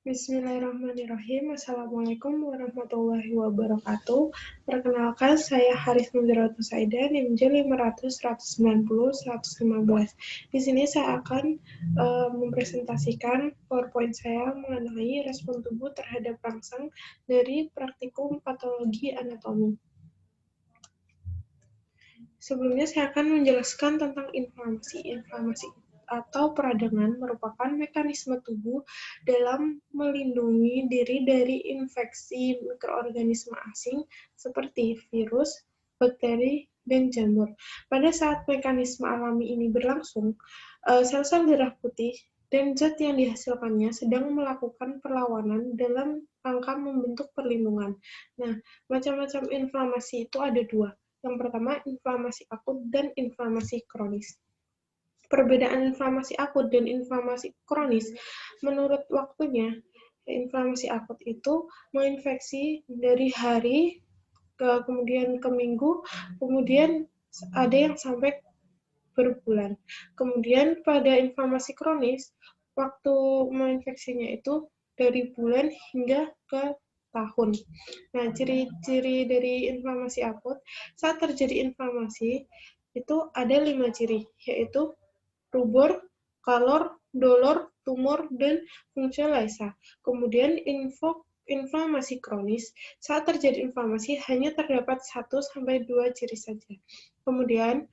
Bismillahirrahmanirrahim. Assalamualaikum warahmatullahi wabarakatuh. Perkenalkan, saya Haris Mundiratu Saida, NIM J 500-190-115. Di sini saya akan mempresentasikan PowerPoint saya mengenai respon tubuh terhadap rangsang dari praktikum patologi anatomi. Sebelumnya saya akan menjelaskan tentang inflamasi. Inflamasi atau peradangan merupakan mekanisme tubuh dalam melindungi diri dari infeksi mikroorganisme asing seperti virus, bakteri, dan jamur. Pada saat mekanisme alami ini berlangsung, sel-sel darah putih dan zat yang dihasilkannya sedang melakukan perlawanan dalam rangka membentuk perlindungan. Nah, macam-macam inflamasi itu ada dua. Yang pertama, inflamasi akut dan inflamasi kronis. Perbedaan inflamasi akut dan inflamasi kronis menurut waktunya, inflamasi akut itu menginfeksi dari hari kemudian ke minggu, kemudian ada yang sampai berbulan. Kemudian pada inflamasi kronis, waktu menginfeksinya itu dari bulan hingga ke tahun. Nah, ciri-ciri dari inflamasi akut, saat terjadi inflamasi, itu ada 5 ciri, yaitu rubor, kalor, dolor, tumor, dan fungsiolysa. Kemudian inflamasi kronis, saat terjadi inflamasi hanya terdapat 1-2 ciri saja. Kemudian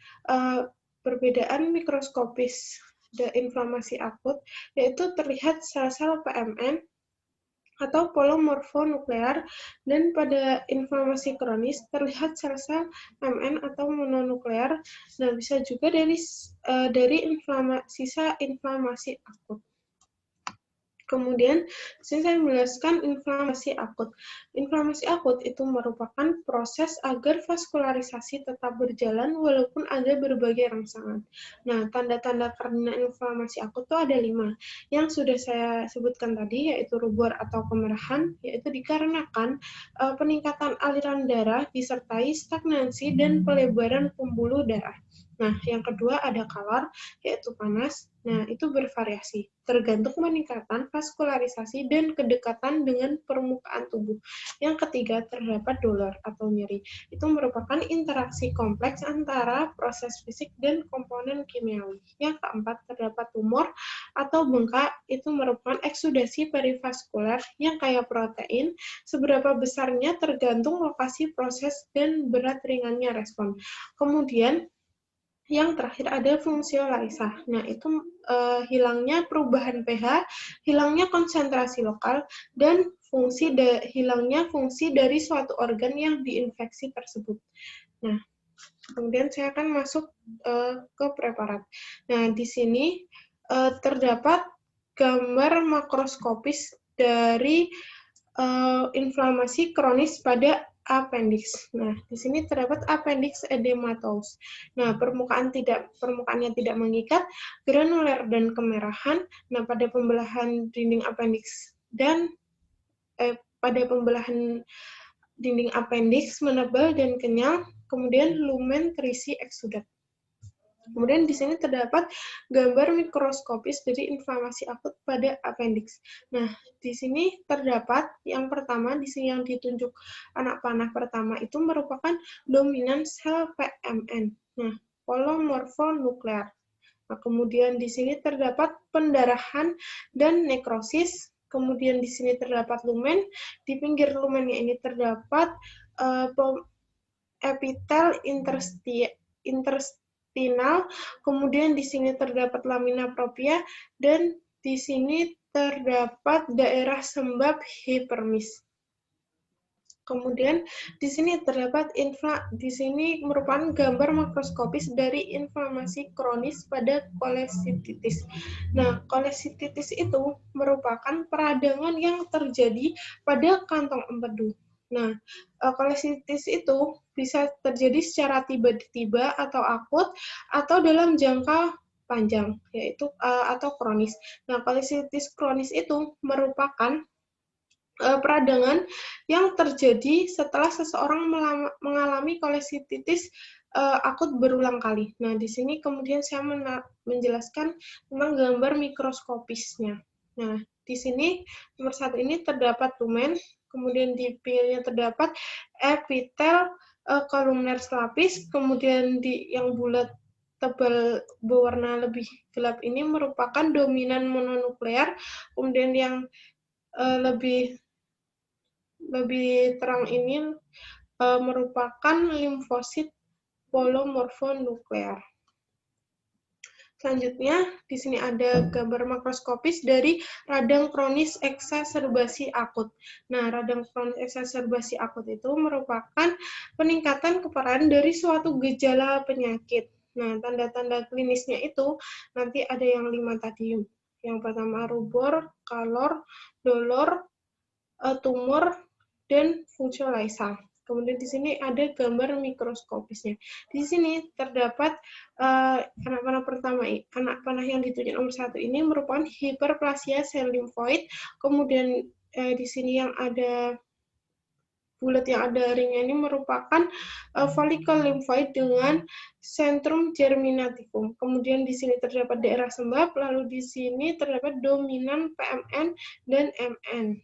perbedaan mikroskopis inflamasi akut, yaitu terlihat sel-sel PMN atau polomorfonuklear, dan pada inflamasi kronis terlihat sel-sel MN atau mononuklear. Nah, bisa juga dari sisa inflamasi akut. Kemudian, saya menjelaskan inflamasi akut. Inflamasi akut itu merupakan proses agar vaskularisasi tetap berjalan walaupun ada berbagai rangsangan. Nah, tanda-tanda karena inflamasi akut itu ada 5. Yang sudah saya sebutkan tadi, yaitu rubor atau kemerahan, yaitu dikarenakan peningkatan aliran darah disertai stagnansi dan pelebaran pembuluh darah. Nah, yang kedua ada kalor, yaitu panas. Nah, itu bervariasi, tergantung peningkatan vaskularisasi dan kedekatan dengan permukaan tubuh. Yang ketiga, terdapat dolor atau nyeri. Itu merupakan interaksi kompleks antara proses fisik dan komponen kimiawi. Yang keempat, terdapat tumor atau bengkak. Itu merupakan eksudasi perivaskuler yang kaya protein. Seberapa besarnya tergantung lokasi proses dan berat ringannya respon. Kemudian, yang terakhir ada fungsiolysa. Nah, itu hilangnya perubahan pH, hilangnya konsentrasi lokal, dan hilangnya fungsi dari suatu organ yang diinfeksi tersebut. Nah, kemudian saya akan masuk ke preparat. Nah, di sini terdapat gambar makroskopis dari inflamasi kronis pada appendix. Nah, di sini terdapat appendix edematous. Nah, permukaannya tidak mengikat, granuler dan kemerahan. Nah, pada pembelahan dinding appendix pada pembelahan dinding appendix menebal dan kenyal, kemudian lumen terisi eksudat. Kemudian di sini terdapat gambar mikroskopis dari inflamasi akut pada appendix. Nah, di sini terdapat yang pertama, di sini yang ditunjuk anak panah pertama itu merupakan dominan sel PMN. Nah, polomorfonuklear. Nah, kemudian di sini terdapat pendarahan dan nekrosis. Kemudian di sini terdapat lumen. Di pinggir lumennya ini terdapat epitel interstitial, kemudian di sini terdapat lamina propria, dan di sini terdapat daerah sembab hipermis. Kemudian di sini terdapat di sini merupakan gambar makroskopis dari inflamasi kronis pada kolesititis. Nah, kolesititis itu merupakan peradangan yang terjadi pada kantong empedu. Nah, kolesititis itu bisa terjadi secara tiba-tiba atau akut atau dalam jangka panjang, yaitu atau kronis. Nah, kolesititis kronis itu merupakan peradangan yang terjadi setelah seseorang mengalami kolesititis akut berulang kali. Nah, di sini kemudian saya menjelaskan tentang gambar mikroskopisnya. Nah, di sini nomor 1 ini terdapat lumen, kemudian di pinggirnya terdapat epitel kolumner selapis, kemudian di yang bulat tebal berwarna lebih gelap ini merupakan dominan mononuklear, kemudian yang lebih terang ini merupakan limfosit polomorfonuklear. Selanjutnya, di sini ada gambar makroskopis dari radang kronis eksaserbasi akut. Nah, radang kronis eksaserbasi akut itu merupakan peningkatan keparahan dari suatu gejala penyakit. Nah, tanda-tanda klinisnya itu nanti ada yang 5 tadi. Yang pertama rubor, kalor, dolor, tumor, dan fungsiolisa. Kemudian di sini ada gambar mikroskopisnya. Di sini terdapat anak panah pertama, anak panah yang ditunjuk nomor 1 ini merupakan hiperplasia sel limfoid. Kemudian di sini yang ada bulat yang ada ringnya ini merupakan folikel limfoid dengan sentrum germinativum. Kemudian di sini terdapat daerah sembab, lalu di sini terdapat dominan PMN dan MN.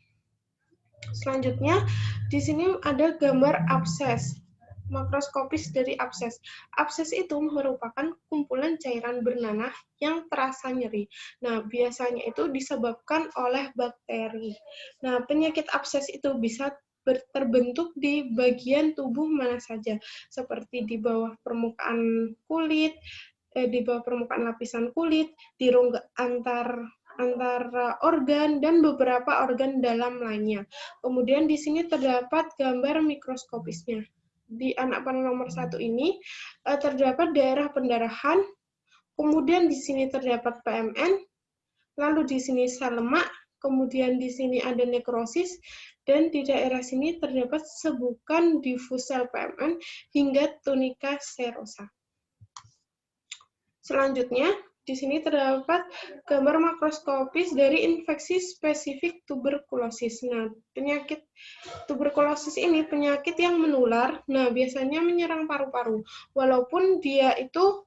Selanjutnya, di sini ada gambar abses, makroskopis dari abses. Abses itu merupakan kumpulan cairan bernanah yang terasa nyeri. Nah, biasanya itu disebabkan oleh bakteri. Nah, penyakit abses itu bisa terbentuk di bagian tubuh mana saja, seperti di bawah permukaan kulit, di bawah permukaan lapisan kulit, di rongga antara organ, dan beberapa organ dalam lainnya. Kemudian di sini terdapat gambar mikroskopisnya. Di anak panah nomor 1 ini terdapat daerah pendarahan, kemudian di sini terdapat PMN, lalu di sini sel lemak, kemudian di sini ada nekrosis, dan di daerah sini terdapat sebukan difus sel PMN hingga tunika serosa. Selanjutnya, di sini terdapat gambar makroskopis dari infeksi spesifik tuberkulosis. Nah, penyakit tuberkulosis ini penyakit yang menular. Nah, biasanya menyerang paru-paru. Walaupun dia itu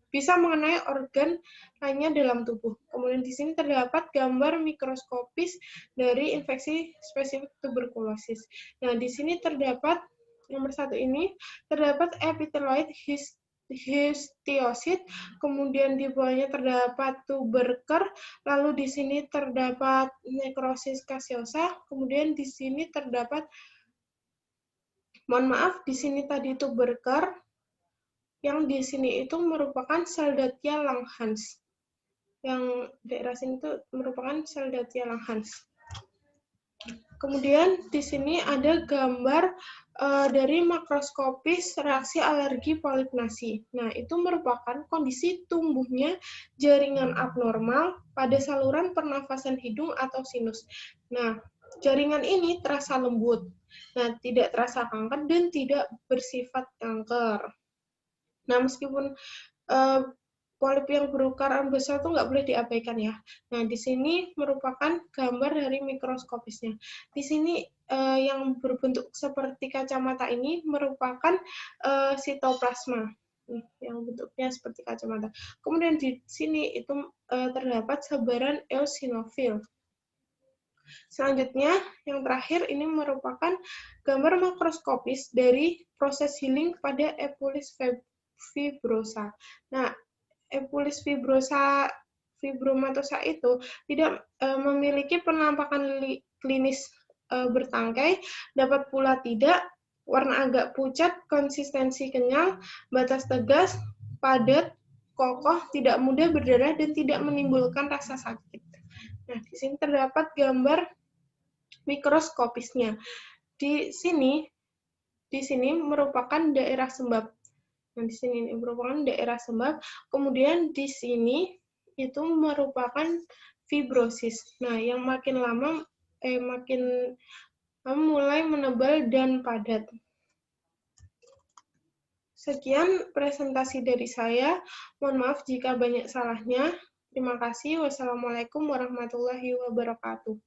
bisa mengenai organ lainnya dalam tubuh. Kemudian di sini terdapat gambar mikroskopis dari infeksi spesifik tuberkulosis. Nah, di sini terdapat nomor 1 ini terdapat epiteloid histiosit, kemudian di bawahnya terdapat tuberker, lalu di sini terdapat nekrosis caseosa, kemudian di sini terdapat, mohon maaf, di sini tadi tuberker, yang di sini itu merupakan Saldatia langhans. Yang daerah sini itu merupakan Saldatia langhans. Kemudian di sini ada gambar dari makroskopis reaksi alergi polipnasi. Nah, itu merupakan kondisi tumbuhnya jaringan abnormal pada saluran pernafasan hidung atau sinus. Nah, jaringan ini terasa lembut. Nah, tidak terasa kanker dan tidak bersifat kanker. Nah, meskipun polip yang berukuran besar itu nggak boleh diabaikan ya. Nah, di sini merupakan gambar dari mikroskopisnya. Di sini yang berbentuk seperti kacamata ini merupakan sitoplasma, yang bentuknya seperti kacamata. Kemudian di sini itu terdapat sebaran eosinofil. Selanjutnya, yang terakhir ini merupakan gambar makroskopis dari proses healing pada Epulis fibrosa. Nah, Epulis fibromatosa itu tidak memiliki penampakan klinis bertangkai, dapat pula tidak, warna agak pucat, konsistensi kenyal, batas tegas, padat, kokoh, tidak mudah berdarah, dan tidak menimbulkan rasa sakit. Nah, di sini terdapat gambar mikroskopisnya. Di sini merupakan daerah sembab. Nah, di sini merupakan daerah sembab. Kemudian di sini itu merupakan fibrosis. Nah, yang makin lama mulai menebal dan padat. Sekian presentasi dari saya. Mohon maaf jika banyak salahnya. Terima kasih. Wassalamualaikum warahmatullahi wabarakatuh.